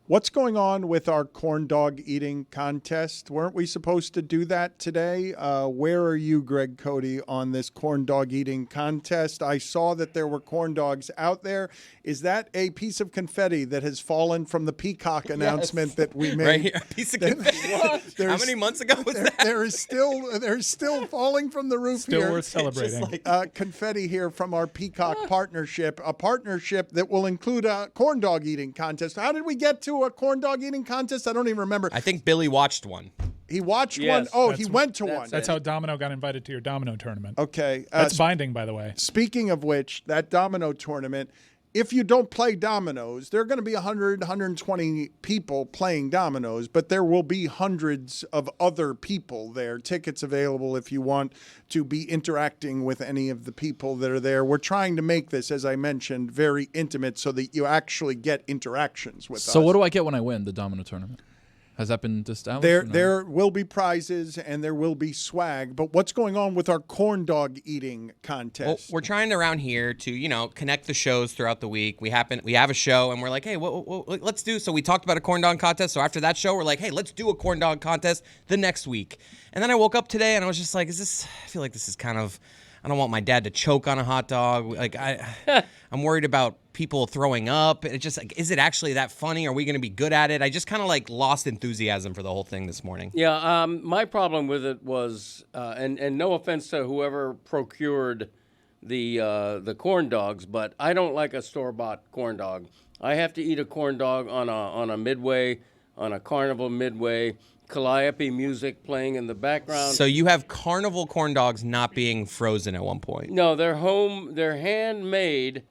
What's going on with our corn dog eating contest? Weren't we supposed to do that today? Where are you, Greg Cody, on this corn dog eating contest? I saw that there were corn dogs out there. Is that a piece of confetti that has fallen from the peacock announcement that we made? Right here, a piece of confetti. How many months ago was that? There's still falling from the roof still here. Still worth celebrating. Confetti here from our peacock partnership, a partnership that will include a corn dog eating contest. How did we get to a corn dog eating contest? I don't even remember. I think Billy watched one. He watched one? Oh, he went to one. That's how Domino got invited to your domino tournament. Okay. That's binding, by the way. Speaking of which, that domino tournament, if you don't play dominoes, there are going to be 100, 120 people playing dominoes, but there will be hundreds of other people there. Tickets available if you want to be interacting with any of the people that are there. We're trying to make this, as I mentioned, very intimate so that you actually get interactions with us. So what do I get when I win the domino tournament? Has that been established? There will be prizes and there will be swag, but what's going on with our corn dog eating contest? Well, we're trying around here to, connect the shows throughout the week. We have a show and we're like, hey, let's do. So we talked about a corn dog contest. So after that show, we're like, hey, let's do a corn dog contest the next week. And then I woke up today and I was just like, I feel like this is kind of, I don't want my dad to choke on a hot dog. Like I'm worried about people throwing up. It's just like, is it actually that funny? Are we going to be good at it? I just kind of lost enthusiasm for the whole thing this morning. Yeah, my problem with it was, and no offense to whoever procured the corn dogs, but I don't like a store-bought corn dog. I have to eat a corn dog on a Midway, on a Carnival Midway. Calliope music playing in the background. So you have carnival corn dogs not being frozen at one point? No, they're handmade.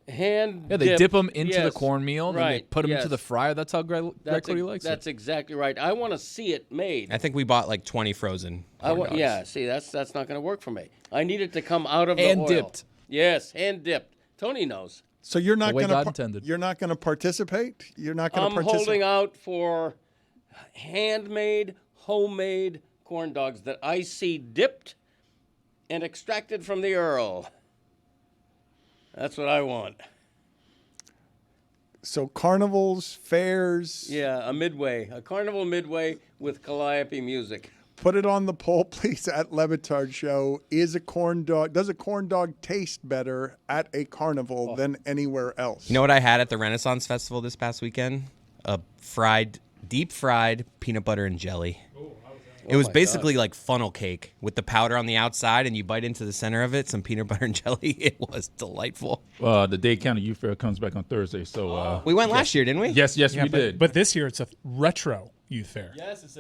Yeah, they dip them into the cornmeal, and then they put them into the fryer. That's how Greg Cody likes it. That's exactly right. I want to see it made. I think we bought 20 frozen corn dogs. Yeah, see, that's not going to work for me. I need it to come out of the oil. And dipped. Yes, hand dipped. Tony knows. So you're not going to you're not going to participate? You're not going to participate? I'm holding out for handmade, homemade corn dogs that I see dipped and extracted from the Earl. That's what I want. So carnivals, fairs. Yeah, a carnival midway with Calliope music. Put it on the poll, please, at LeBatard Show. Does a corn dog taste better at a carnival than anywhere else? You know what I had at the Renaissance Festival this past weekend? A deep fried peanut butter and jelly. It was basically like funnel cake with the powder on the outside, and you bite into the center of it, some peanut butter and jelly. It was delightful. The Dade County Youth Fair comes back on Thursday, so we went last year, didn't we? Yes, we did. But this year it's a retro youth fair. Yes, it's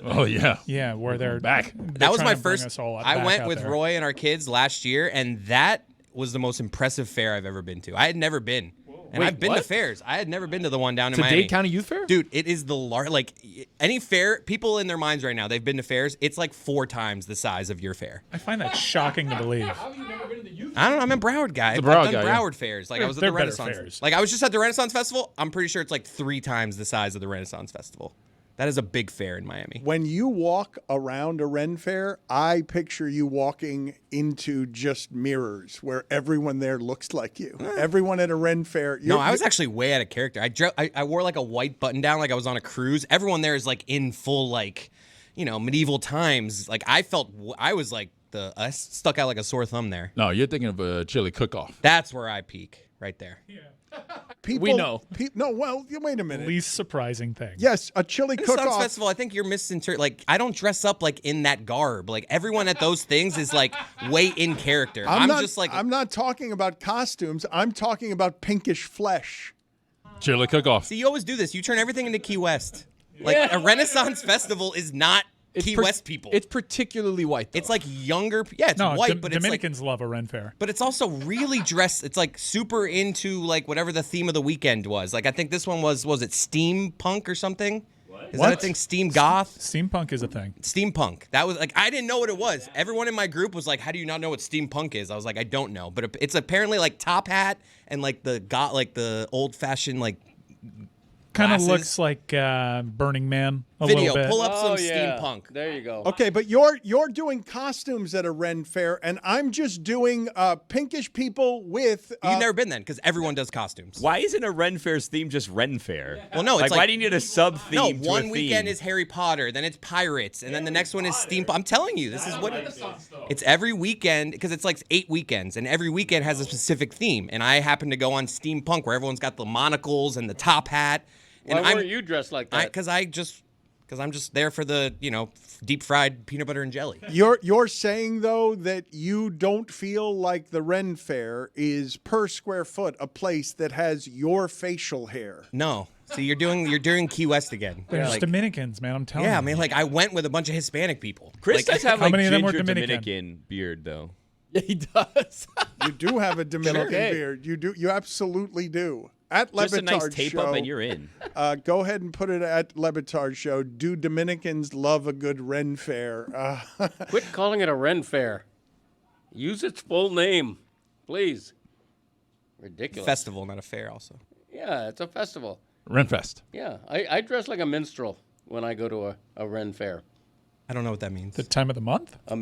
yeah, where they're back. That was my first. I went with there. Roy and our kids last year, and that was the most impressive fair I've ever been to. I had never been. And I've been to fairs. I had never been to the one down in Miami. Dade County Youth Fair? Dude, it is the any fair, people in their minds right now, they've been to fairs, it's 4 times the size of your fair. I find that shocking to believe. How have you never been to the youth I don't know, I'm a Broward guy. I've Broward done guy, Broward fairs. I was at the Renaissance. I was just at the Renaissance Festival. I'm pretty sure it's 3 times the size of the Renaissance Festival. That is a big fair in Miami. When you walk around a Ren Fair, I picture you walking into just mirrors where everyone there looks like you. Everyone at a Ren Fair. No, I was actually way out of character. I wore a white button down like I was on a cruise. Everyone there is in full medieval times. I felt I was I stuck out like a sore thumb there. No, you're thinking of a chili cook-off. That's where I peak, right there. Yeah. We know. Wait a minute. Least surprising thing. Yes, a chili cook-off. Festival, I think you're misinterpreting. I don't dress up in that garb. Everyone at those things is way in character. I'm not talking about costumes. I'm talking about pinkish flesh. Chili cook-off. See, you always do this. You turn everything into Key West. A Renaissance Festival is not Key West people. It's particularly white, though. It's younger. Yeah, it's white, but Dominicans love a Ren Fair. But it's also really dressed. It's super into whatever the theme of the weekend was. I think this one was it steampunk or something? Is that a thing? Steam goth? Steampunk is a thing. Steampunk. That was I didn't know what it was. Everyone in my group was how do you not know what steampunk is? I was I don't know. But it's apparently top hat and the old fashioned kind of looks like Burning Man Video. bit. Pull up some yeah. steampunk. There you go. Okay, but you're doing costumes at a Ren fair, and I'm just doing pinkish people with. You've never been then, because everyone does costumes. Why isn't a Ren Fair's theme just Ren Fair? Well, no, it's why do you need a sub theme? No, to one a weekend theme? is Harry Potter, then it's pirates, and then the next one is steampunk. I'm telling you, this is what it's every weekend, because it's like 8 weekends, and every weekend has a specific theme. And I happen to go on steampunk, where everyone's got the monocles and the top hat. And Why weren't you dressed like that? Because I'm just there for the deep fried peanut butter and jelly. You're saying though that you don't feel like the Ren Fair is per square foot a place that has your facial hair. No, so you're doing Key West again. There's Like, Dominicans, man. I'm telling yeah, you. I mean, like I went with a bunch of Hispanic people. Chris does have How like many of them were ginger Dominican? beard though. Yeah, he does. You do have a Dominican Okay. beard. You do. You absolutely do. At Just a nice LeBatard tape Show, up and you're in. go ahead and put it at LeBatard Show. Do Dominicans love a good Ren Fair? Quit calling it a Ren Fair. Use its full name, please. Ridiculous. Festival, not a fair, also. Yeah, it's a festival. Renfest. Yeah, I dress like a minstrel when I go to a Ren Fair. I don't know what that means. The time of the month? A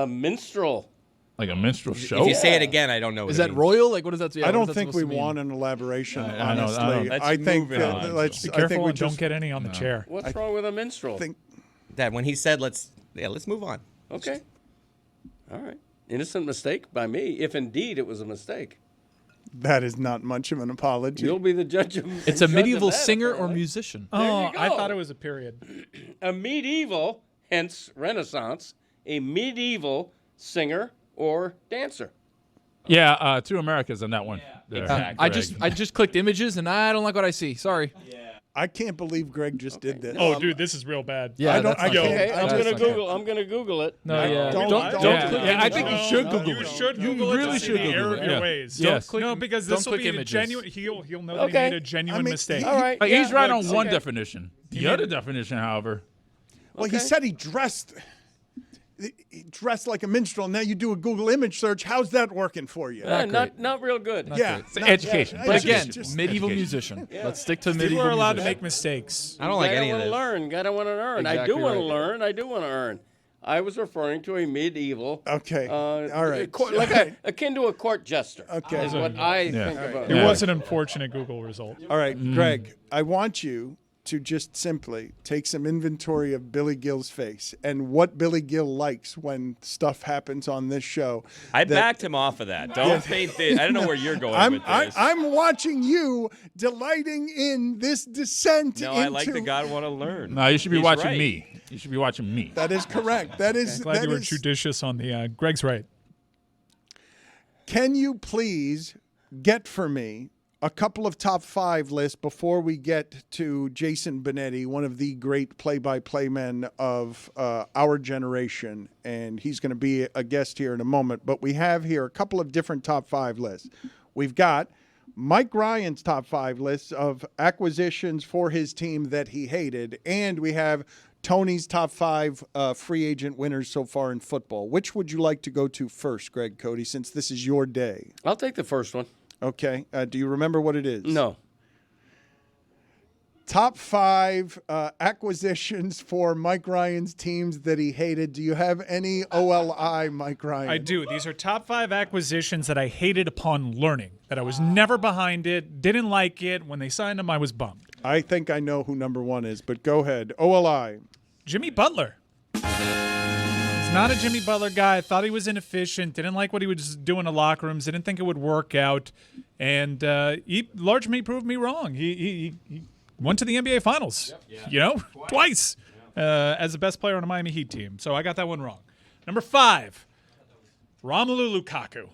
minstrel. Like a minstrel show. If you say it again, I don't know. What Is it that means. royal? Like, what does that say? I don't think we want an elaboration. I know, Honestly, I know. Let's I think move it on. let's. Be I careful think we and just don't get any on the chair. What's wrong with a minstrel? think Dad, when he said let's move on. Okay. All right. Innocent mistake by me, if indeed it was a mistake. that is not much of an apology. You'll be the judge of It's a judge of medieval that, singer or apparently. musician. Oh, you I go. thought it was a period. A medieval, hence Renaissance, a medieval singer or dancer. Yeah, 2 Americas on that one. There, I Greg. just clicked images and I don't like what I see. Sorry. I can't believe Greg just did this. Oh, dude, this is real bad. Yeah, I don't- that's I not can't- good. Okay, I'm That's gonna not Google. I'm gonna Google it. No, yeah. Don't Yeah, click yeah, I think you should Google You it. should You Google it really to see should the Google error it. of your Yeah. ways. Yes. No, because this don't will click be a images. genuine. He'll know that Okay. he made a genuine I mean, mistake. All right. Like, yeah, he's right on okay. one definition. The other definition, however, Well, he said he dressed like a minstrel. Now you do a Google image search. How's that working for you? Not real good. Yeah, it's education. But again, just medieval education. musician. Let's stick to People medieval are allowed to musician. make mistakes. I don't like any of Gotta this. learn. Gotta want to learn. I Exactly do want to right. learn. I do want to earn. I was referring to a medieval. Okay. All right. Akin to a court jester. Okay. Is what I think All about. It Yeah. was an unfortunate Google result. All right, Greg, I want you to just simply take some inventory of Billy Gill's face and what Billy Gill likes when stuff happens on this show. I backed him off of that. Don't paint this. I don't know where you're going with this. I'm watching you delighting in this descent no, into... I like the God want to learn. no, you should be He's watching right. me. You should be watching me. That is correct. That is... Glad that you were is- judicious on the. Greg's right. Can you please get for me a couple of top 5 lists before we get to Jason Benetti, one of the great play-by-play men of our generation, and he's going to be a guest here in a moment. But we have here a couple of different top 5 lists. We've got Mike Ryan's top 5 lists of acquisitions for his team that he hated, and we have Tony's top 5 free agent winners so far in football. Which would you like to go to first, Greg Cody, since this is your day? I'll take the first one. Okay. Do you remember what it is? No. Top 5 acquisitions for Mike Ryan's teams that he hated. Do you have any OLI, Mike Ryan? I do. These are top 5 acquisitions that I hated upon learning, that I was never behind it, didn't like it. When they signed them, I was bummed. I think I know who number 1 is, but go ahead. OLI. Jimmy Butler. He's not a Jimmy Butler guy. I thought he was inefficient. Didn't like what he was doing in locker rooms. Didn't think it would work out. And he largely proved me wrong. He went to the NBA Finals, twice as the best player on a Miami Heat team. So I got that one wrong. Number 5, Romelu Lukaku.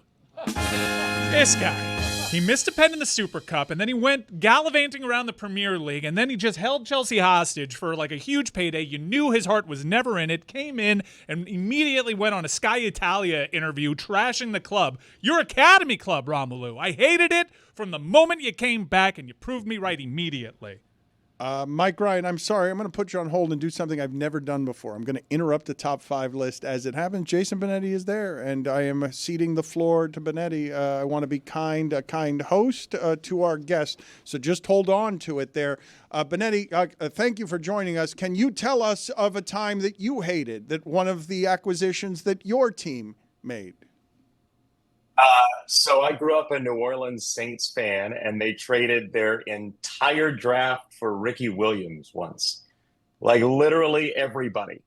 This guy. He missed a pen in the Super Cup, and then he went gallivanting around the Premier League, and then he just held Chelsea hostage for like a huge payday. You knew his heart was never in it, came in, and immediately went on a Sky Italia interview trashing the club. Your academy club, Romelu. I hated it from the moment you came back, and you proved me right immediately. Mike Ryan, I'm sorry. I'm going to put you on hold and do something I've never done before. I'm going to interrupt the top 5 list as it happens. Jason Benetti is there, and I am ceding the floor to Benetti. I want to be a kind host to our guest, so just hold on to it there. Benetti, thank you for joining us. Can you tell us of a time that you hated, that one of the acquisitions that your team made? So I grew up a New Orleans Saints fan, and they traded their entire draft for Ricky Williams once. Like literally everybody.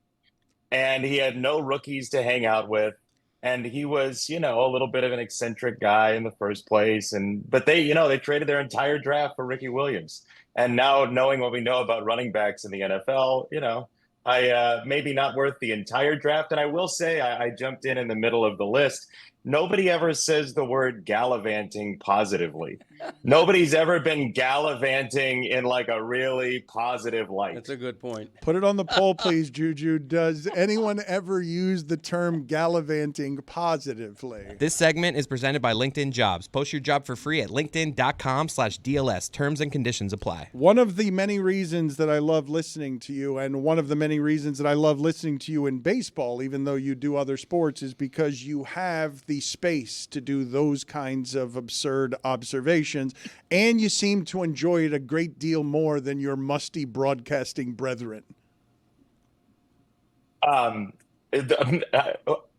And he had no rookies to hang out with. And he was, a little bit of an eccentric guy in the first place. But they traded their entire draft for Ricky Williams. And now knowing what we know about running backs in the NFL, I maybe not worth the entire draft. And I will say I jumped in the middle of the list. Nobody ever says the word gallivanting positively. Nobody's ever been gallivanting in like a really positive light. That's a good point. Put it on the poll, please, Juju. Does anyone ever use the term gallivanting positively? This segment is presented by LinkedIn Jobs. Post your job for free at linkedin.com/DLS. Terms and conditions apply. One of the many reasons that I love listening to you, and one of the many reasons that I love listening to you in baseball, even though you do other sports, is because you have the space to do those kinds of absurd observations, and you seem to enjoy it a great deal more than your musty broadcasting brethren.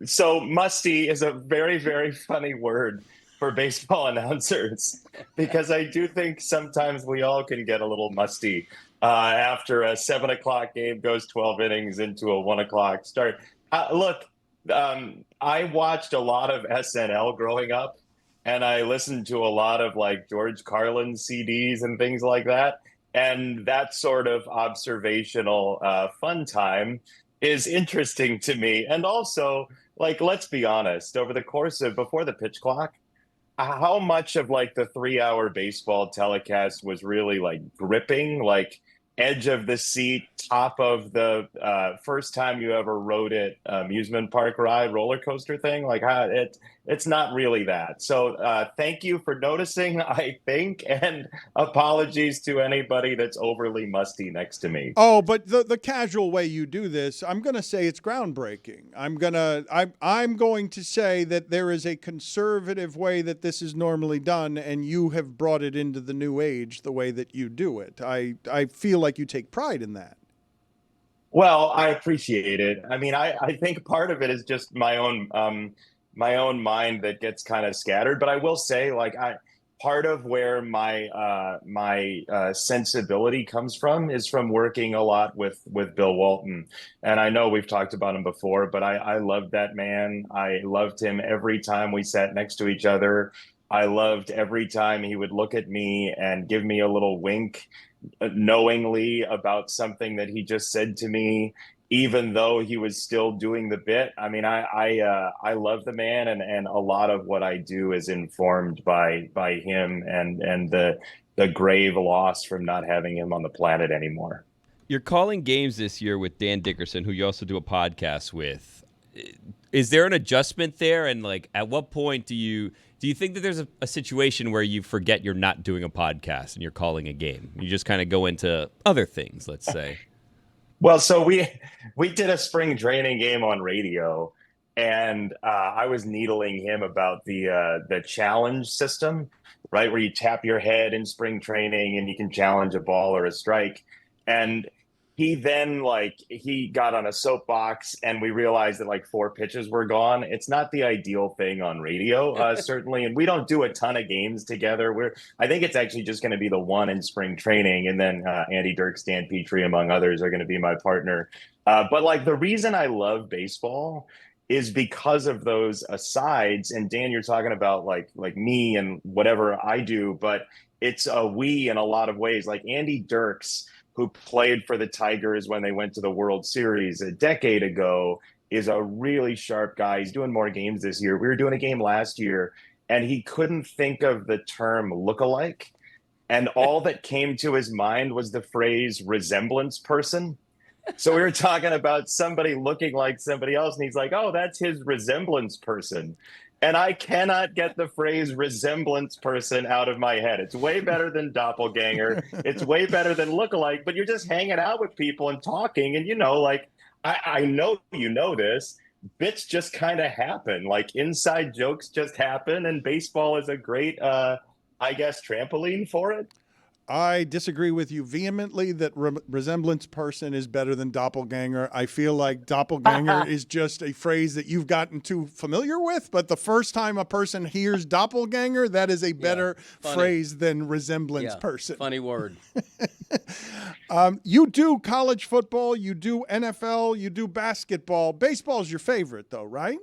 So musty is a very, very funny word for baseball announcers, because I do think sometimes we all can get a little musty after a 7 o'clock game goes 12 innings into a 1 o'clock start. Look, I watched a lot of SNL growing up, and I listened to a lot of like George Carlin CDs and things like that. And that sort of observational fun time is interesting to me. And also, like, let's be honest, over the course of before the pitch clock, how much of like the 3-hour baseball telecast was really like gripping, like edge of the seat, top of the first time you ever rode it, amusement park ride, roller coaster thing? Like, it's not really that. So thank you for noticing, I think, and apologies to anybody that's overly musty next to me. Oh, but the casual way you do this, I'm going to say it's groundbreaking. I'm going to say that there is a conservative way that this is normally done, and you have brought it into the new age the way that you do it. I feel like you take pride in that. Well, I appreciate it. I mean, I think part of it is just my own mind that gets kind of scattered. But I will say, like, part of where my sensibility comes from is from working a lot with Bill Walton. And I know we've talked about him before, but I loved that man. I loved him every time we sat next to each other. I loved every time he would look at me and give me a little wink knowingly about something that he just said to me, even though he was still doing the bit. I mean, I love the man, and a lot of what I do is informed by him and the grave loss from not having him on the planet anymore. You're calling games this year with Dan Dickerson, who you also do a podcast with. Is there an adjustment there? And like, at what point do you think that there's a situation where you forget you're not doing a podcast and you're calling a game? You just kind of go into other things, let's say. Well, so we did a spring training game on radio, and I was needling him about the challenge system, right, where you tap your head in spring training and you can challenge a ball or a strike. And he then, he got on a soapbox, and we realized that 4 pitches were gone. It's not the ideal thing on radio, certainly. And we don't do a ton of games together. I think it's actually just going to be the one in spring training. And then Andy Dirks, Dan Petrie, among others, are going to be my partner. But the reason I love baseball is because of those asides. And Dan, you're talking about like me and whatever I do, but it's a we in a lot of ways. Like Andy Dirks, who played for the Tigers when they went to the World Series a decade ago, is a really sharp guy. He's doing more games this year. We were doing a game last year, and he couldn't think of the term lookalike. And all that came to his mind was the phrase resemblance person. So we were talking about somebody looking like somebody else, and he's like, oh, that's his resemblance person. And I cannot get the phrase resemblance person out of my head. It's way better than doppelganger. It's way better than lookalike, but you're just hanging out with people and talking. And, like, I know you know this. Bits just kind of happen. Like, inside jokes just happen. And baseball is a great, I guess, trampoline for it. I disagree with you vehemently that resemblance person is better than doppelganger. I feel like doppelganger is just a phrase that you've gotten too familiar with, but the first time a person hears doppelganger, that is a better phrase than resemblance person. Funny word. You do college football, you do NFL, you do basketball. Baseball is your favorite though, right?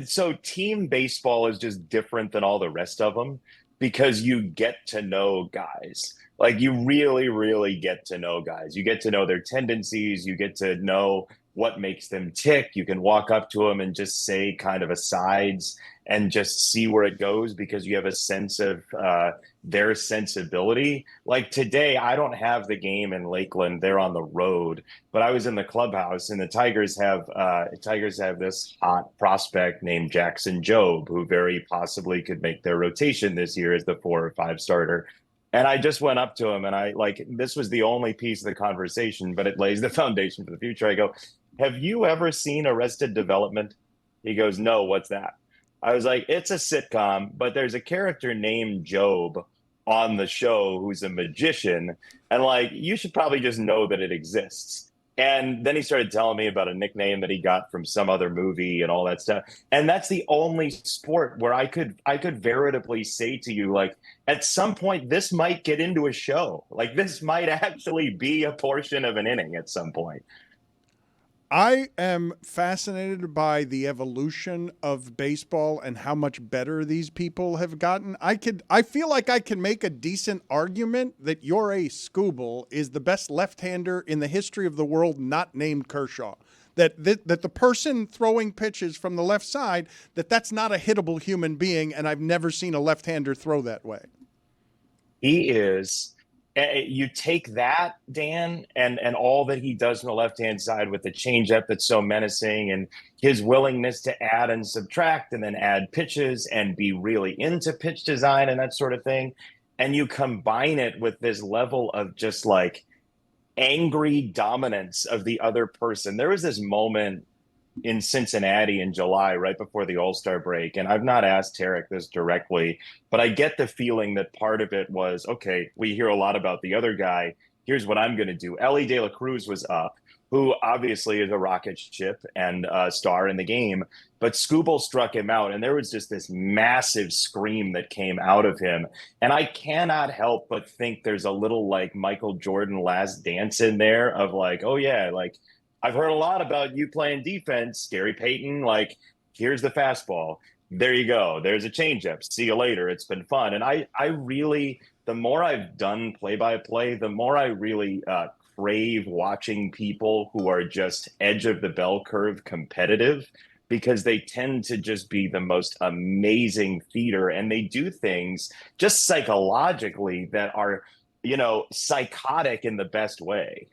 So team baseball is just different than all the rest of them, because you get to know guys. Like, you really, really get to know guys. You get to know their tendencies. You get to know what makes them tick. You can walk up to them and just say kind of asides and just see where it goes, because you have a sense of their sensibility. Like today, I don't have the game in Lakeland. They're on the road, but I was in the clubhouse, and the Tigers have this hot prospect named Jackson Jobe, who very possibly could make their rotation this year as the 4 or 5 starter. And I just went up to him, and this was the only piece of the conversation, but it lays the foundation for the future. I go, "Have you ever seen Arrested Development?" He goes, "No, what's that?" I was like, "It's a sitcom, but there's a character named Job on the show who's a magician, and you should probably just know that it exists." And then he started telling me about a nickname that he got from some other movie and all that stuff. And that's the only sport where I could veritably say to you, at some point, this might get into a show. This might actually be a portion of an inning at some point. I am fascinated by the evolution of baseball and how much better these people have gotten. I feel like I can make a decent argument that Jorge Skubal is the best left-hander in the history of the world, not named Kershaw. That the person throwing pitches from the left side, that's not a hittable human being, and I've never seen a left-hander throw that way. He is. You take that, Dan, and all that he does on the left-hand side with the changeup that's so menacing, and his willingness to add and subtract and then add pitches and be really into pitch design and that sort of thing. And you combine it with this level of just angry dominance of the other person. There was this moment in Cincinnati in July, right before the All-Star break. And I've not asked Tarek this directly, but I get the feeling that part of it was, okay, we hear a lot about the other guy. Here's what I'm going to do. Ellie De La Cruz was up, who obviously is a rocket ship and a star in the game, but Skubal struck him out. And there was just this massive scream that came out of him. And I cannot help but think there's a little Michael Jordan Last Dance in there of oh yeah, I've heard a lot about you playing defense, Gary Payton. Here's the fastball. There you go. There's a changeup. See you later. It's been fun. And I really, the more I've done play-by-play, the more I really crave watching people who are just edge of the bell curve competitive, because they tend to just be the most amazing feeder. And they do things just psychologically that are, psychotic in the best way.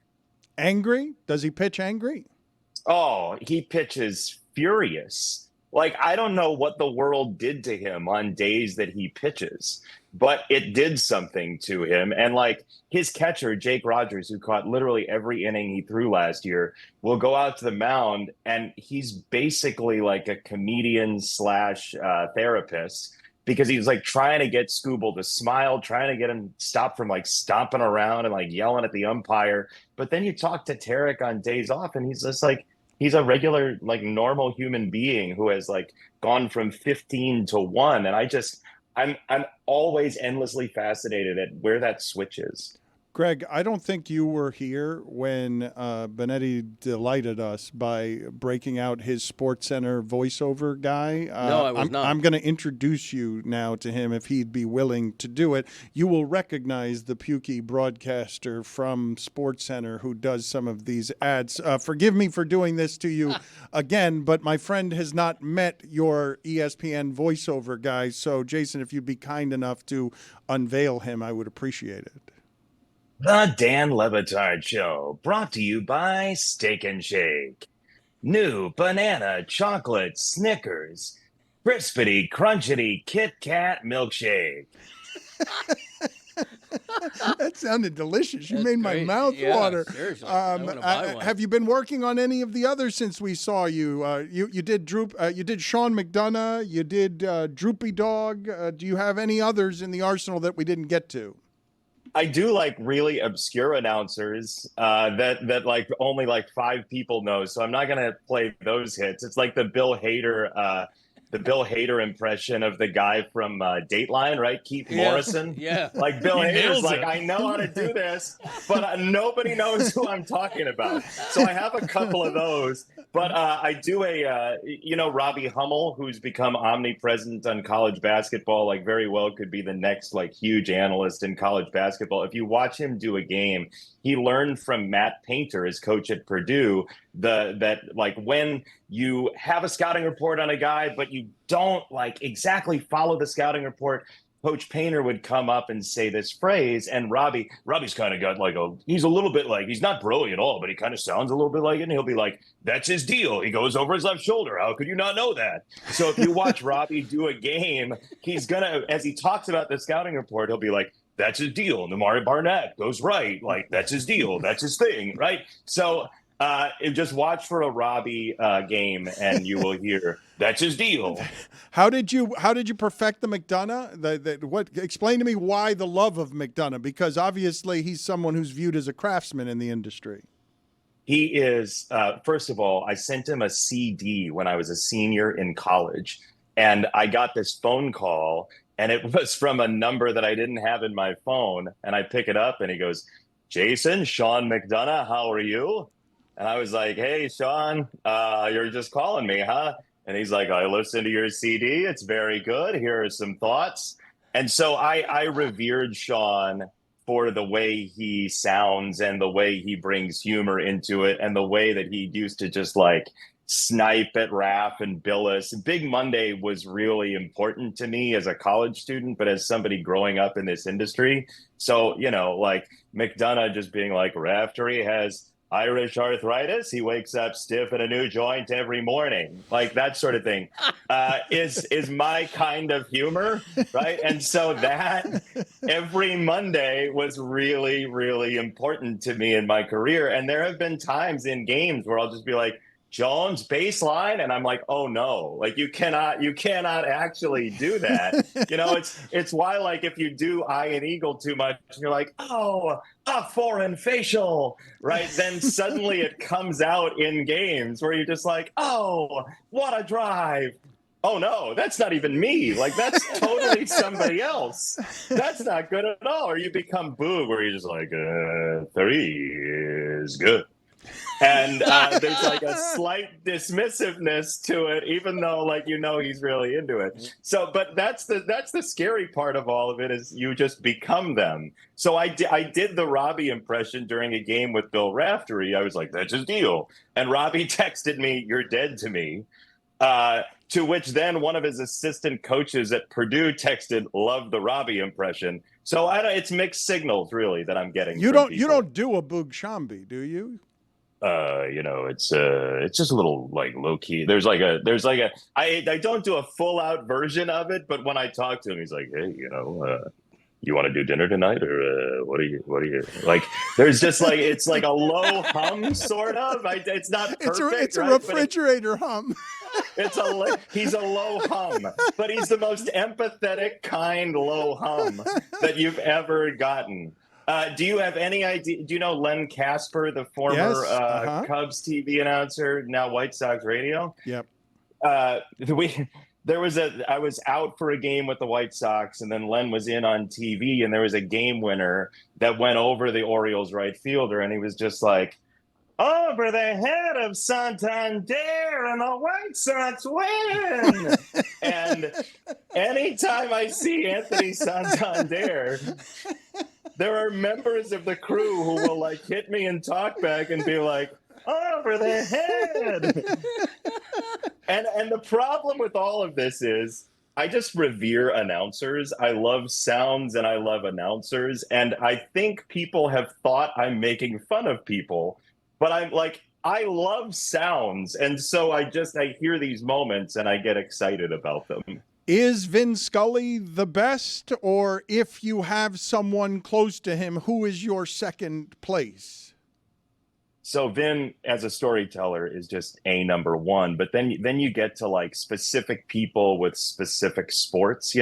Angry? Does he pitch angry? Oh, he pitches furious. I don't know what the world did to him on days that he pitches, but it did something to him. And his catcher, Jake Rogers, who caught literally every inning he threw last year, will go out to the mound, and he's basically a comedian / therapist, because he was trying to get Skubal to smile, trying to get him stopped from stomping around and yelling at the umpire. But then you talk to Tarek on days off, and he's just he's a regular normal human being who has gone from 15 to 1. And I'm always endlessly fascinated at where that switch is. Greg, I don't think you were here when Benetti delighted us by breaking out his SportsCenter voiceover guy. No, I was not. I'm going to introduce you now to him if he'd be willing to do it. You will recognize the pukey broadcaster from SportsCenter who does some of these ads. Forgive me for doing this to you again, but my friend has not met your ESPN voiceover guy. So, Jason, if you'd be kind enough to unveil him, I would appreciate it. The Dan Le Batard Show, brought to you by Steak and Shake. New banana chocolate Snickers. crispity, crunchity Kit Kat milkshake. That sounded delicious. You That's made my great. mouth Yeah, water. seriously. I wanna buy one. Have you been working on any of the others since we saw you? You did you did Sean McDonough. You did Droopy Dog. Do you have any others in the arsenal that we didn't get to? I do like really obscure announcers that like only like 5 people know. So I'm not gonna play those hits. It's like the Bill Hader impression of the guy from Dateline, right? Keith Morrison. Yeah. Like Bill Hader's nails like, it. I know how to do this, but nobody knows who I'm talking about. So I have a couple of those. But I do Robbie Hummel, who's become omnipresent on college basketball, like very well could be the next like huge analyst in college basketball. If you watch him do a game, he learned from Matt Painter, his coach at Purdue, that like when you have a scouting report on a guy, but you don't like exactly follow the scouting report, Coach Painter would come up and say this phrase, and Robbie's kind of got like he's a little bit like, he's not brilliant at all, but he kind of sounds a little bit like it, and he'll be like, that's his deal. He goes over his left shoulder. How could you not know that? So if you watch Robbie do a game, he's gonna, as he talks about the scouting report, he'll be like, that's his deal. Namari Barnett goes right. Like, that's his deal. That's his thing, right? So just watch for a Robbie game, and you will hear that's his deal. How did you perfect the McDonough? Explain to me why the love of McDonough, because obviously he's someone who's viewed as a craftsman in the industry. He is, first of all, I sent him a CD when I was a senior in college, and I got this phone call, and it was from a number that I didn't have in my phone, and I pick it up, and he goes, Jason, Sean McDonough, how are you? And I was like, hey, Sean, you're just calling me, huh? And he's like, I listened to your CD. It's very good. Here are some thoughts. And so I revered Sean for the way he sounds and the way he brings humor into it and the way that he used to just like snipe at Raph and Billis. Big Monday was really important to me as a college student, but as somebody growing up in this industry. So, like McDonough just being like, Raftery has Irish arthritis. He wakes up stiff in a new joint every morning. Like that sort of thing is my kind of humor, right? And so that every Monday was really, really important to me in my career. And there have been times in games where I'll just be like, Jones baseline, and I'm like, oh no, like you cannot actually do that. It's why, like, if you do Iron Eagle too much, you're like, oh, a foreign facial, right? Then suddenly it comes out in games where you're just like, oh, what a drive. Oh no, that's not even me. Like that's totally somebody else. That's not good at all. Or you become Boog, where you're just like, 3 is good. And there's like a slight dismissiveness to it, even though he's really into it. So, but that's the scary part of all of it is you just become them. So I did the Robbie impression during a game with Bill Raftery. I was like, that's his deal. And Robbie texted me, you're dead to me. To which then one of his assistant coaches at Purdue texted, love the Robbie impression. So it's mixed signals really that I'm getting. You don't do a Boog Shambi, do you? It's just a little like low key. I don't do a full out version of it, but when I talk to him, he's like, hey, you want to do dinner tonight, or what are you like? There's just like it's like a low hum, sort of. It's not perfect. It's a refrigerator hum. He's a low hum, but he's the most empathetic, kind low hum that you've ever gotten. Do you have any idea? Do you know Len Casper, the former Cubs TV announcer, now White Sox radio? Yep. I was out for a game with the White Sox, and then Len was in on TV, and there was a game winner that went over the Orioles right fielder, and he was just like, over the head of Santander, and the White Sox win. And anytime I see Anthony Santander, there are members of the crew who will like hit me and talk back and be like, over the head. And the problem with all of this is I just revere announcers. I love sounds and I love announcers. And I think people have thought I'm making fun of people, but I'm like, I love sounds, and so I hear these moments and I get excited about them. Is Vin Scully the best, or if you have someone close to him, who is your second place? So Vin, as a storyteller, is just number one. But then you get to like specific people with specific sports.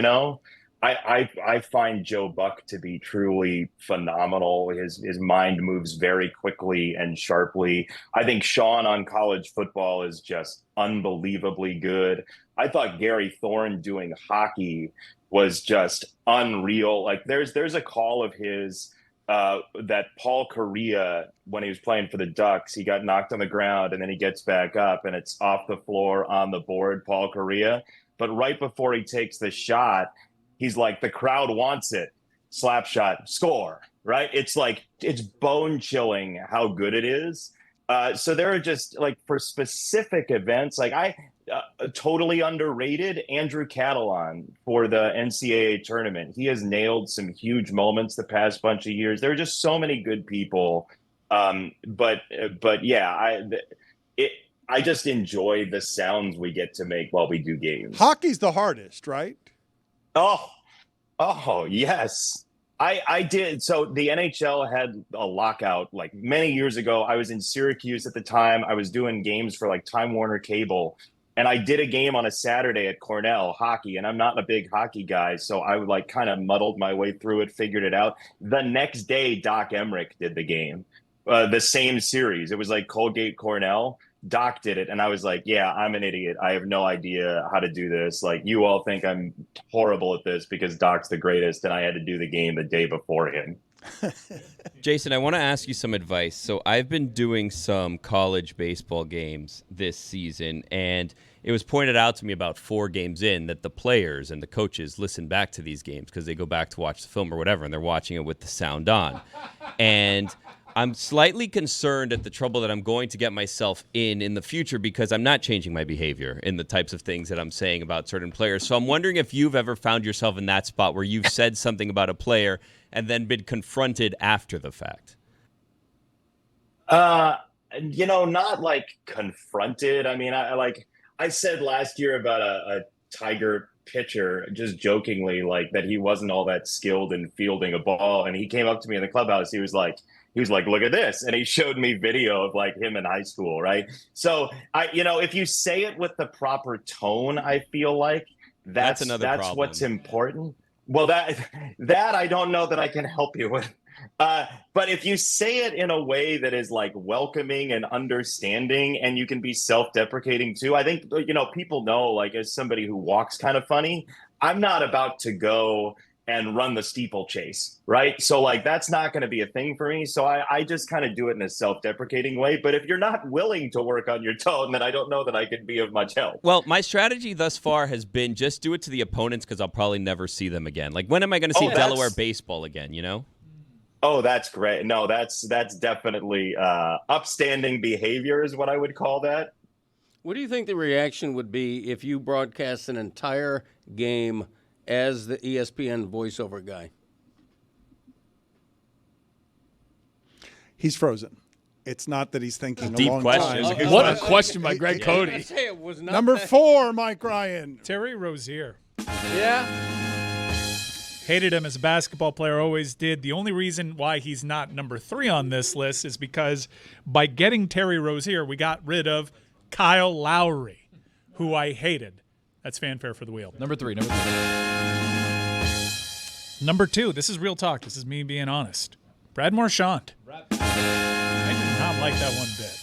I find Joe Buck to be truly phenomenal. His mind moves very quickly and sharply. I think Sean on college football is just unbelievably good. I thought Gary Thorne doing hockey was just unreal. Like there's a call of his that Paul Correa, when he was playing for the Ducks, he got knocked on the ground and then he gets back up and it's off the floor on the board, Paul Correa. But right before he takes the shot, he's like, the crowd wants it. Slap shot, score, right? It's like, it's bone chilling how good it is. So there are just like for specific events, like totally underrated Andrew Catalan for the NCAA tournament. He has nailed some huge moments the past bunch of years. There are just so many good people. But yeah, I just enjoy the sounds we get to make while we do games. Hockey's the hardest, right? Oh, yes. I did. So the NHL had a lockout like many years ago. I was in Syracuse at the time. I was doing games for like Time Warner Cable. And I did a game on a Saturday at Cornell, hockey. And I'm not a big hockey guy. So I would like kind of muddled my way through it, figured it out. The next day, Doc Emmerich did the game, the same series. It was like Colgate Cornell. Doc did it, and I was like, yeah, I'm an idiot. I have no idea how to do this. Like, you all think I'm horrible at this because Doc's the greatest, and I had to do the game the day before him. Jason, I want to ask you some advice. So I've been doing some college baseball games this season, and it was pointed out to me about 4 games in that the players and the coaches listen back to these games because they go back to watch the film or whatever, and they're watching it with the sound on. And I'm slightly concerned at the trouble that I'm going to get myself in the future because I'm not changing my behavior in the types of things that I'm saying about certain players. So I'm wondering if you've ever found yourself in that spot where you've said something about a player and then been confronted after the fact. Not like confronted. I mean, I said last year about a Tiger pitcher, just jokingly, like that he wasn't all that skilled in fielding a ball. And he came up to me in the clubhouse. He was like, look at this. And he showed me video of like him in high school. Right. So if you say it with the proper tone, I feel like that's problem. What's important. Well, that I don't know that I can help you with. But if you say it in a way that is like welcoming and understanding, and you can be self-deprecating too, I think, people know, like, as somebody who walks kind of funny, I'm not about to go and run the steeplechase, right? So like, that's not going to be a thing for me. So I just kind of do it in a self-deprecating way. But if you're not willing to work on your tone, then I don't know that I could be of much help. Well, my strategy thus far has been just do it to the opponents because I'll probably never see them again. Like, when am I going to see Delaware baseball again, Oh, that's great. No, that's definitely upstanding behavior is what I would call that. What do you think the reaction would be if you broadcast an entire game as the ESPN voiceover guy? He's frozen. It's not that he's thinking Deep a long question. time. What a question by Greg Cody. It was not Number 4, Mike Ryan. Terry Rozier. Yeah. Hated him as a basketball player, always did. The only reason why he's not number 3 on this list is because by getting Terry Rozier, we got rid of Kyle Lowry, who I hated. That's fanfare for the wheel. Number 3. Number 2, this is real talk. This is me being honest. Brad Marchand. I did not like that one bit.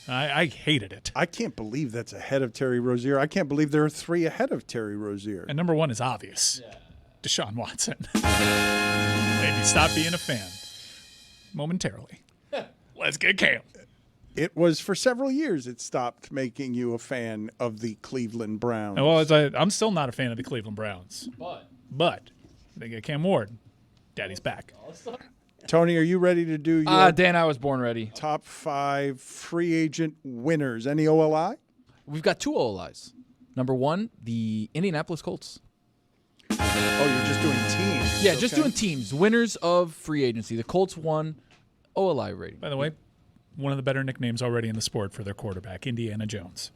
I hated it. I can't believe that's ahead of Terry Rozier. I can't believe there are 3 ahead of Terry Rozier. And number 1 is obvious. Yeah. Deshaun Watson. Maybe stop being a fan momentarily. Let's get Cam. It was for several years it stopped making you a fan of the Cleveland Browns. Well, I'm still not a fan of the Cleveland Browns. But they get Cam Ward. Daddy's back. Tony, are you ready to do your Dan, I was born ready. top 5 free agent winners? Any OLI? We've got 2 OLIs. Number 1, the Indianapolis Colts. Oh, you're just doing teams. Yeah, just doing teams. Winners of free agency. The Colts won OLI rating. By the way, one of the better nicknames already in the sport for their quarterback, Indiana Jones.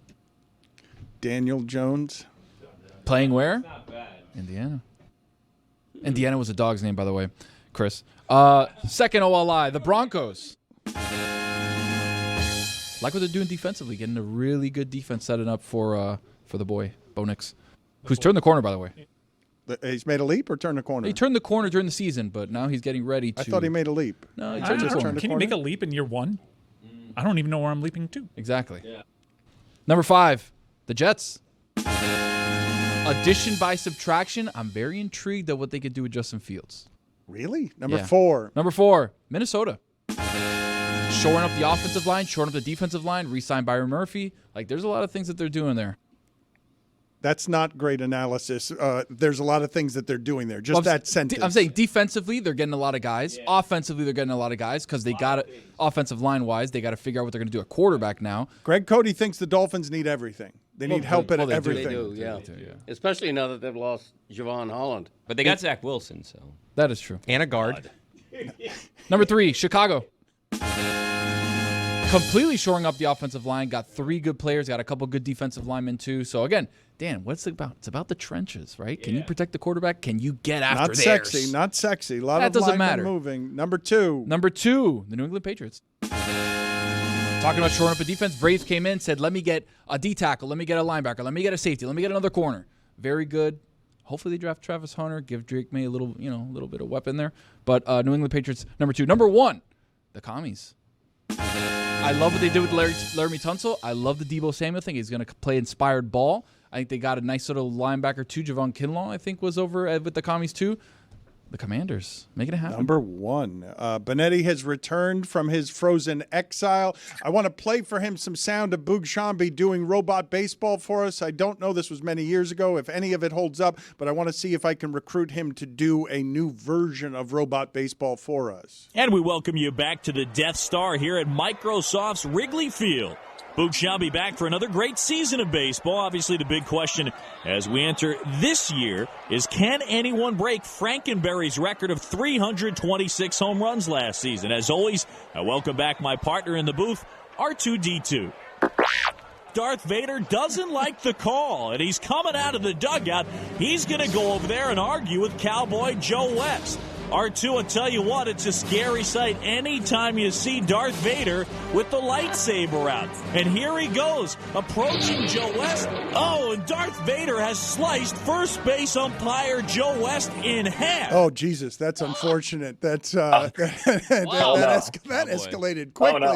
Daniel Jones. Playing where? Indiana. Indiana was a dog's name, by the way, Chris. Second OLI, the Broncos. Like what they're doing defensively, getting a really good defense setting up for the boy, Bo Nix, who's turned the corner, by the way. He's made a leap or turned the corner? He turned the corner during the season, but now he's getting ready to... I thought he made a leap. No, he turned the corner. Can you make a leap in year one? I don't even know where I'm leaping to. Exactly. Yeah. Number 5, the Jets. Addition by subtraction. I'm very intrigued at what they could do with Justin Fields. Really? Number 4. Number 4, Minnesota. Shoring up the offensive line, shoring up the defensive line, re-signed Byron Murphy. Like, there's a lot of things that they're doing there. That's not great analysis. There's a lot of things that they're doing there. Just that sentence. I'm saying defensively, they're getting a lot of guys. Yeah. Offensively, they're getting a lot of guys because they got it. Offensive line-wise, they got to figure out what they're going to do at quarterback now. Greg Cody thinks the Dolphins need everything. They need help at everything. They do, yeah. Especially now that they've lost Javon Holland. But they got Zach Wilson, so. That is true. And a guard. Number 3, Chicago. Completely shoring up the offensive line. Got 3 good players. Got a couple good defensive linemen, too. So, again, Dan, what's it about? It's about the trenches, right? Can you protect the quarterback? Can you get after theirs? Not sexy. A lot that of doesn't matter. Moving. Number 2, the New England Patriots. Talking about shoring up a defense, Braves came in, said, let me get a D tackle, let me get a linebacker, let me get a safety, let me get another corner. Very good. Hopefully they draft Travis Hunter, give Drake May a little bit of weapon there. But New England Patriots, number 2. Number 1, the Commies. I love what they did with Laramie Tunsil. I love the Deebo Samuel thing. He's going to play inspired ball. I think they got a nice little linebacker too. Javon Kinlaw, I think, was over with the Commies too. The Commanders, making it happen. Number 1, Benetti has returned from his frozen exile. I want to play for him some sound of Boog Shambi doing robot baseball for us. I don't know, this was many years ago, if any of it holds up, but I want to see if I can recruit him to do a new version of robot baseball for us. And we welcome you back to the Death Star here at Microsoft's Wrigley Field. Boog Shambi back for another great season of baseball. Obviously, the big question as we enter this year is, can anyone break Frankenberry's record of 326 home runs last season? As always, I welcome back my partner in the booth, R2-D2. Darth Vader doesn't like the call, and he's coming out of the dugout. He's going to go over there and argue with Cowboy Joe West. R2, I'll tell you what, it's a scary sight anytime you see Darth Vader with the lightsaber out. And here he goes, approaching Joe West. Oh, and Darth Vader has sliced first base umpire Joe West in half. Oh, Jesus, that's unfortunate. That's that escalated quickly.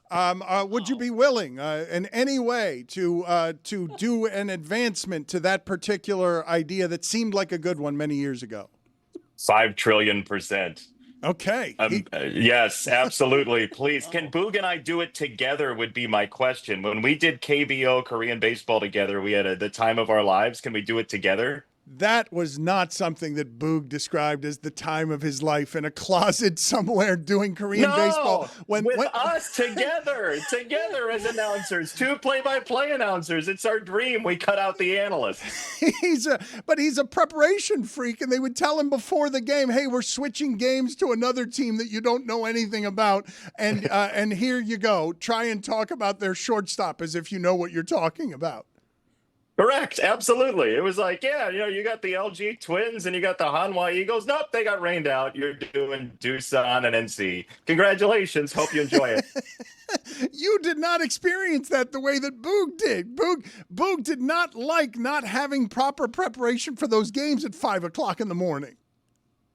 Oh, no. Would you be willing in any way to do an advancement to that particular idea that seemed like a good one many years ago? 5 trillion%. Okay. Yes, absolutely. Please, can Boog and I do it together would be my question. When we did KBO Korean baseball together, we had the time of our lives. Can we do it together? That was not something that Boog described as the time of his life in a closet somewhere doing Korean baseball. With us together as announcers, 2 play-by-play announcers. It's our dream. We cut out the analysts. He's a preparation freak, and they would tell him before the game, hey, we're switching games to another team that you don't know anything about, and here you go. Try and talk about their shortstop as if you know what you're talking about. Correct. Absolutely. It was like, yeah, you got the LG Twins and you got the Hanwha Eagles. Nope, they got rained out. You're doing Doosan and NC. Congratulations. Hope you enjoy it. You did not experience that the way that Boog did. Boog did not like not having proper preparation for those games at 5 o'clock in the morning.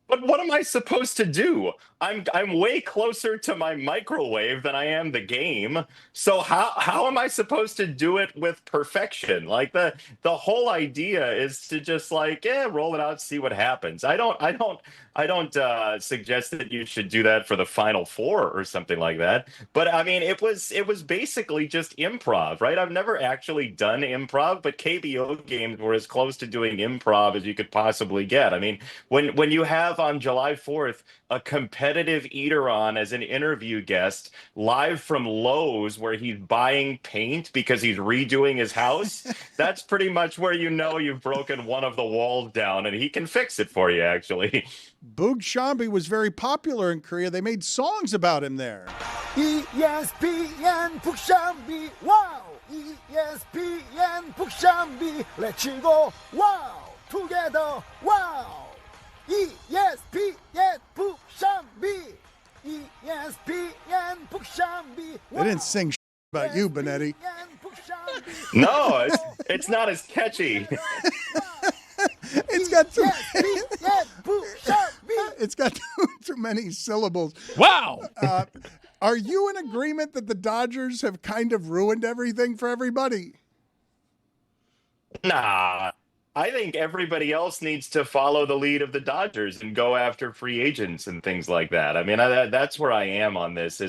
But what am I supposed to do? I'm way closer to my microwave than I am the game. So how am I supposed to do it with perfection? Like the whole idea is to just roll it out, see what happens. I don't suggest that you should do that for the Final Four or something like that. But I mean, it was basically just improv, right? I've never actually done improv, but KBO games were as close to doing improv as you could possibly get. I mean, when you have on July 4th a competitive eater on as an interview guest live from Lowe's where he's buying paint because he's redoing his house, that's pretty much where you've broken one of the walls down, and he can fix it for you, actually. Boog Shambi was very popular in Korea. They made songs about him there. ESPN 북샴비 와우 ESPN 북샴비 Let's go wow together wow ESPN 북샴비 ESPN 북샴비 They didn't sing about you, Benetti. No, it's not as catchy. It's got too it's got too many syllables. Wow. Are you in agreement that the Dodgers have kind of ruined everything for everybody? Nah, I think everybody else needs to follow the lead of the Dodgers and go after free agents and things like that. I mean, that's where I am on this.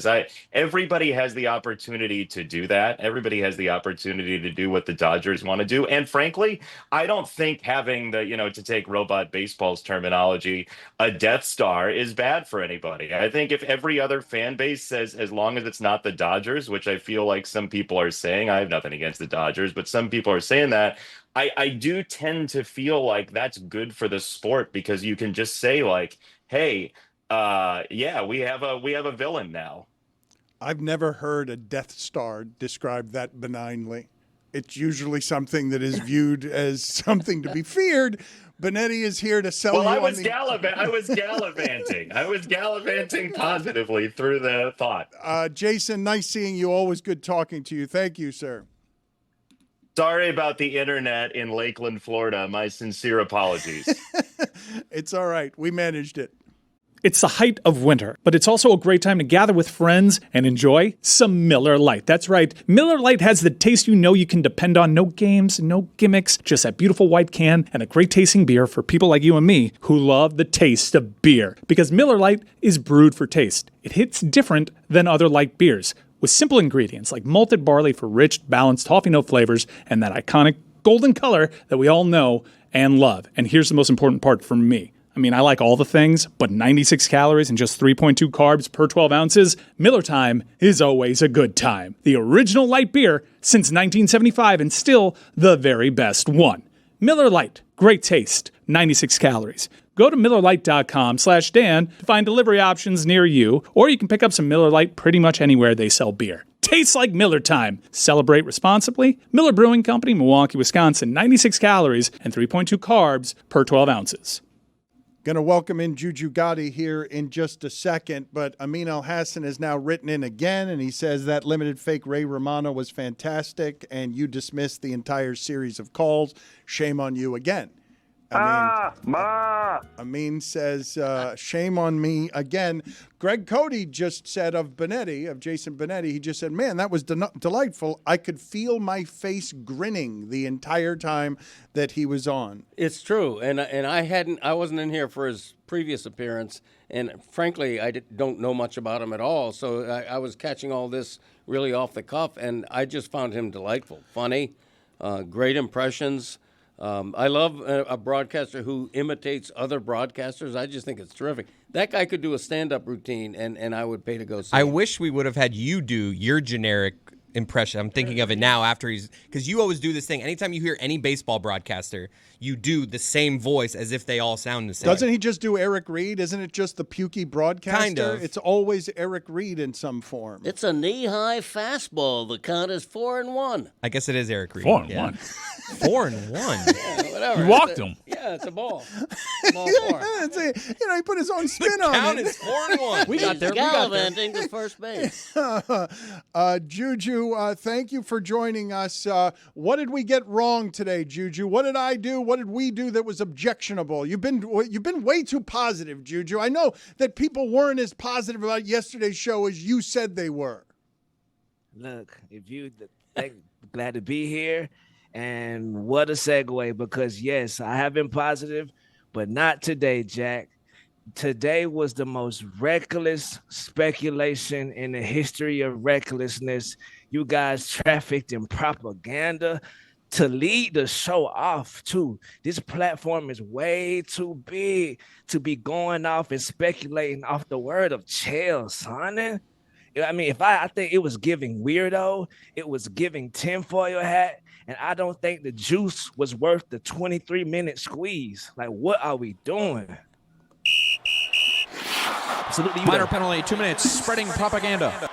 Everybody has the opportunity to do that. Everybody has the opportunity to do what the Dodgers want to do. And frankly, I don't think having to take Robot Baseball's terminology, a Death Star is bad for anybody. I think if every other fan base says, as long as it's not the Dodgers, which I feel like some people are saying, I have nothing against the Dodgers, but some people are saying that, I do tend to feel like that's good for the sport, because you can just say like, hey, yeah, we have a villain now. I've never heard a Death Star described that benignly. It's usually something that is viewed as something to be feared. Benetti is here to sell you I was gallivanting. I was gallivanting positively through the thought. Jason, nice seeing you. Always good talking to you. Thank you, sir. Sorry about the internet in Lakeland, Florida. My sincere apologies. It's all right. We managed it. It's the height of winter, but it's also a great time to gather with friends and enjoy some Miller Lite. That's right. Miller Lite has the taste you can depend on. No games, no gimmicks, just that beautiful white can and a great tasting beer for people like you and me who love the taste of beer. Because Miller Lite is brewed for taste. It hits different than other light beers, with simple ingredients like malted barley for rich, balanced toffee note flavors and that iconic golden color that we all know and love. And here's the most important part for me. I mean, I like all the things, but 96 calories and just 3.2 carbs per 12 ounces, Miller Time is always a good time. The original light beer since 1975 and still the very best one. Miller Lite, great taste, 96 calories. Go to MillerLite.com/Dan to find delivery options near you, or you can pick up some Miller Lite pretty much anywhere they sell beer. Tastes like Miller Time. Celebrate responsibly. Miller Brewing Company, Milwaukee, Wisconsin. 96 calories and 3.2 carbs per 12 ounces. Going to welcome in Juju Gotti here in just a second, but Amin Al-Hassan has now written in again, and he says that limited fake Ray Romano was fantastic, and you dismissed the entire series of calls. Shame on you again. Amin says, shame on me again. Greg Cody just said of Jason Benetti, he just said, man, that was delightful. I could feel my face grinning the entire time that he was on. It's true, and I wasn't in here for his previous appearance, and frankly, I don't know much about him at all, so I was catching all this really off the cuff, and I just found him delightful, funny, great impressions. I love a broadcaster who imitates other broadcasters. I just think it's terrific. That guy could do a stand-up routine, and I would pay to go see I it. wish we would have had you do your generic impression. I'm thinking of it now because you always do this thing. Anytime you hear any baseball broadcaster, you do the same voice as if they all sound the same. Doesn't he just do Eric Reed? Isn't it just the pukey broadcaster? Kind of. It's always Eric Reed in some form. It's a knee-high fastball. The count is 4-1. I guess it is Eric Reed. 4-1. 4-1. Yeah, whatever. You walked him. Yeah, it's a ball. Ball four. He put his own spin on Count it. is 4-1. We got there. Gallivanting to first base. Juju, thank you for joining us. What did we get wrong today, Juju? What did I do? What did we do that was objectionable? You've been way too positive, Juju. I know that people weren't as positive about yesterday's show as you said they were. Look, glad to be here. And what a segue, because yes, I have been positive, but not today, Jack. Today was the most reckless speculation in the history of recklessness. You guys trafficked in propaganda to lead the show off, too. This platform is way too big to be going off and speculating off the word of chill, son. I mean, I think it was giving weirdo, it was giving tinfoil hat, and I don't think the juice was worth the 23-minute squeeze. Like, what are we doing? Absolutely. Minor penalty, 2 minutes, spreading propaganda.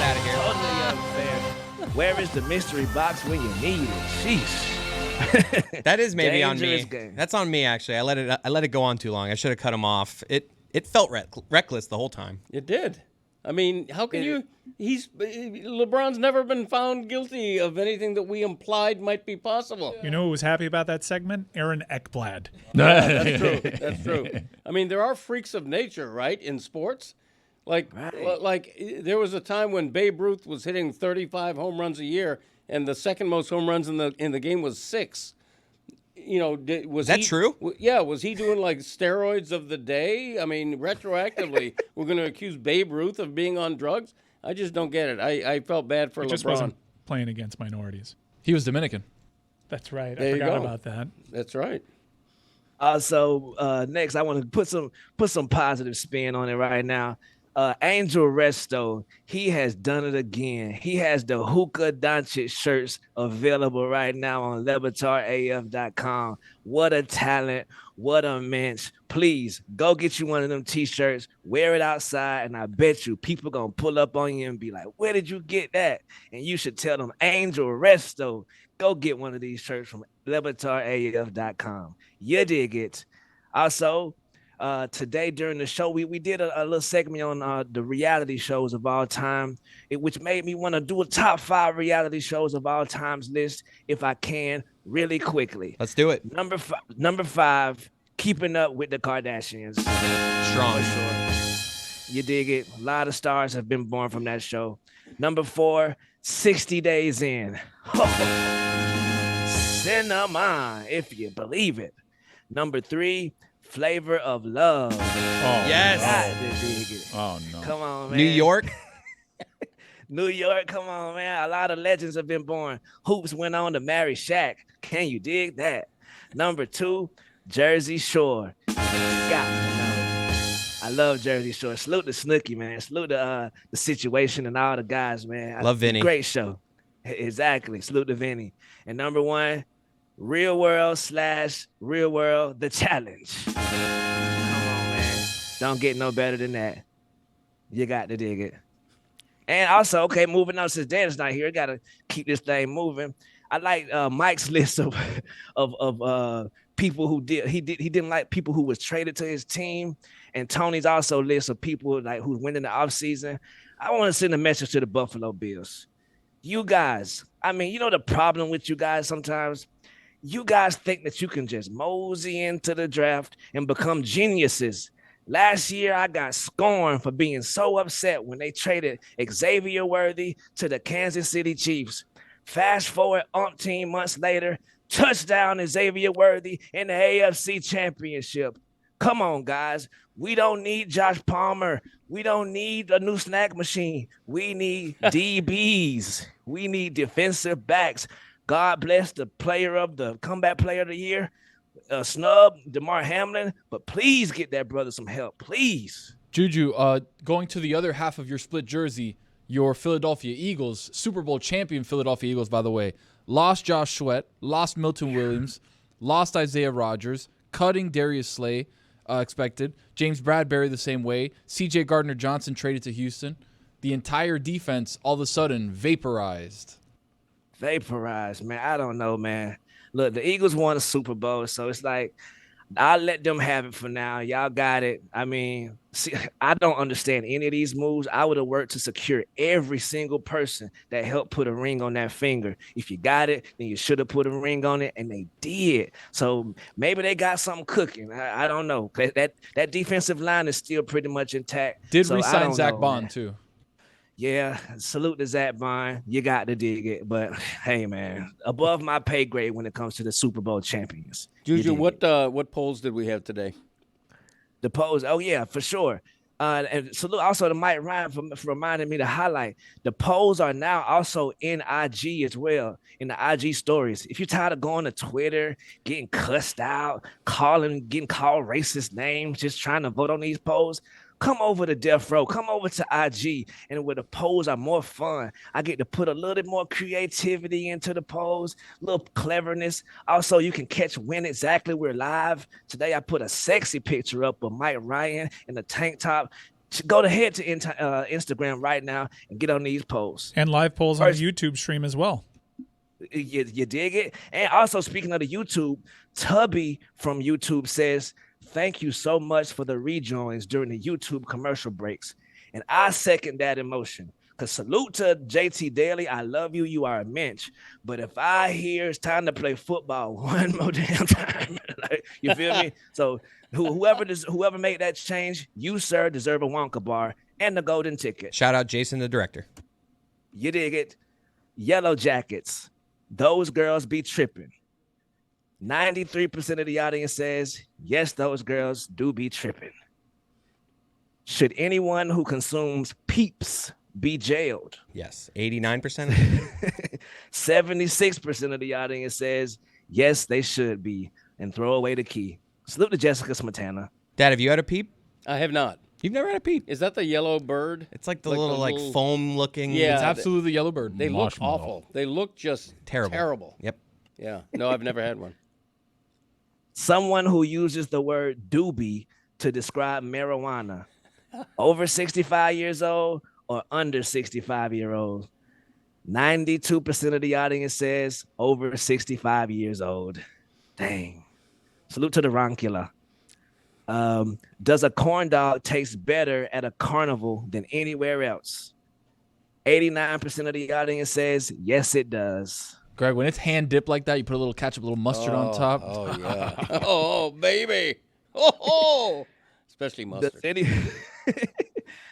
out of here. Totally unfair. Where is the mystery box when you need it? Sheesh. That is maybe on me. Dangerous game. That's on me, actually. I let it go on too long. I should have cut him off. It felt reckless the whole time. It did. I mean, how can you? LeBron's never been found guilty of anything that we implied might be possible. You know who was happy about that segment? Aaron Ekblad. That's true. That's true. I mean, there are freaks of nature, right, in sports. Like there was a time when Babe Ruth was hitting 35 home runs a year, and the second most home runs in the game was 6. You know, was that true? Yeah, was he doing like steroids of the day? I mean, retroactively, we're going to accuse Babe Ruth of being on drugs? I just don't get it. I felt bad for He LeBron. just wasn't playing against minorities. He was Dominican. That's right. There I you forgot go. about that. That's right. So next, I want to put some positive spin on it right now. Angel Resto, he has done it again. He has the Hookah Doncic shirts available right now on LeBatardAF.com. What a talent. What a mensch. Please go get you one of them t-shirts, wear it outside, and I bet you people going to pull up on you and be like, where did you get that? And you should tell them, Angel Resto, go get one of these shirts from LeBatardAF.com. You dig it. Also, today during the show, we did a little segment on the reality shows of all time, which made me want to do a top 5 reality shows of all times list, if I can, really quickly. Let's do it. Number 5, Keeping Up with the Kardashians. Strong. For sure. You dig it. A lot of stars have been born from that show. Number 4, 60 Days In. Cinnamon, if you believe it. Number 3, Flavor of Love. Yes. God, dig it. Oh, no. Come on, man. New York. New York, come on, man. A lot of legends have been born. Hoops went on to marry Shaq. Can you dig that? Number 2, Jersey Shore. Got to know. I love Jersey Shore. Salute to Snooki, man. Salute to the Situation and all the guys, man. Love Vinny. Great show. Exactly. Salute to Vinny. And number 1, Real World / Real World, The Challenge. Come on, man. Don't get no better than that. You got to dig it. And also, okay, moving on, since Dan's not here, got to keep this thing moving. I like Mike's list of people who he didn't like people who was traded to his team, and Tony's also list of people like who went in the offseason. I want to send a message to the Buffalo Bills. You guys, I mean, you know the problem with you guys sometimes? You guys think that you can just mosey into the draft and become geniuses. Last year, I got scorned for being so upset when they traded Xavier Worthy to the Kansas City Chiefs. Fast forward umpteen months later, touchdown Xavier Worthy in the AFC Championship. Come on, guys. We don't need Josh Palmer. We don't need a new snack machine. We need DBs. We need defensive backs. God bless the comeback player of the year. Snub, DeMar Hamlin, but please get that brother some help, please. Juju, going to the other half of your split jersey, your Philadelphia Eagles, Super Bowl champion Philadelphia Eagles, by the way, lost Josh Sweat, lost Milton Williams, lost Isaiah Rodgers, cutting Darius Slay, expected. James Bradbury the same way. C.J. Gardner-Johnson traded to Houston. The entire defense all of a sudden vaporized. Vaporized, man. I don't know, man. Look, the Eagles won a Super Bowl, so it's like I'll let them have it for now. Y'all got it. I mean, see, I don't understand any of these moves. I would have worked to secure every single person that helped put a ring on that finger. If you got it, then you should have put a ring on it, and they did. So maybe they got something cooking. I don't know. That defensive line is still pretty much intact. Did so re-sign Zach Bond, too. Yeah, salute to Zach Bond. You got to dig it. But, hey, man, above my pay grade when it comes to the Super Bowl champions. Juju, what polls did we have today? The polls, oh, yeah, for sure. And salute also to Mike Ryan for reminding me to highlight. The polls are now also in IG as well, in the IG stories. If you're tired of going to Twitter, getting cussed out, getting called racist names, just trying to vote on these polls, come over to Death Row. Come over to IG, and where the polls are more fun. I get to put a little bit more creativity into the polls, a little cleverness. Also, you can catch when exactly we're live. Today, I put a sexy picture up of Mike Ryan in the tank top, Go ahead to Instagram right now and get on these posts. And live polls on First- the YouTube stream as well. You dig it? And also, speaking of the YouTube, Tubby from YouTube says, thank you so much for the rejoins during the YouTube commercial breaks. And I second that emotion. Because salute to JT Daly. I love you. You are a mensch. But if I hear it's time to play football one more damn time, like, you feel me? So whoever made that change, you, sir, deserve a Wonka bar and the golden ticket. Shout out Jason, the director. You dig it? Yellow Jackets. Those girls be tripping. 93% of the audience says, yes, those girls do be tripping. Should anyone who consumes Peeps be jailed? Yes, 89%. 76% of the audience says, yes, they should be, and throw away the key. Salute to Jessica Smetana. Dad, have you had a peep? I have not. You've never had a peep? Is that the yellow bird? It's like the little foam looking. Yeah, It's absolutely the yellow bird. They look awful. They look just terrible. Yep. Yeah. No, I've never had one. Someone who uses the word doobie to describe marijuana. Over 65 years old or under 65-year-old? 92% of the audience says over 65 years old. Dang. Salute to the Roncula. Does a corn dog taste better at a carnival than anywhere else? 89% of the audience says yes, it does. Greg, when it's hand dipped like that, you put a little ketchup, a little mustard on top. Oh, yeah. Oh, baby. Oh. Especially mustard.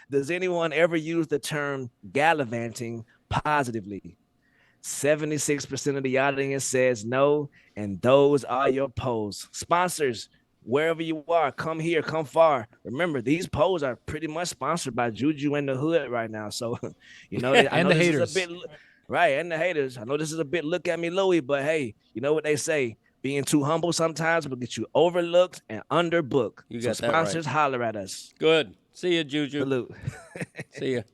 Does anyone ever use the term gallivanting positively? 76% of the audience says no, and those are your polls. Sponsors, wherever you are, come here, come far. Remember, these polls are pretty much sponsored by Juju and the Hood right now. So, you know, I and know the this haters. is a bit, right, and the haters. I know this is a bit look at me, Louie, but hey, you know what they say? Being too humble sometimes will get you overlooked and underbooked. You so got that right. sponsors, holler at us. Good. See you, Juju. Salute. See you.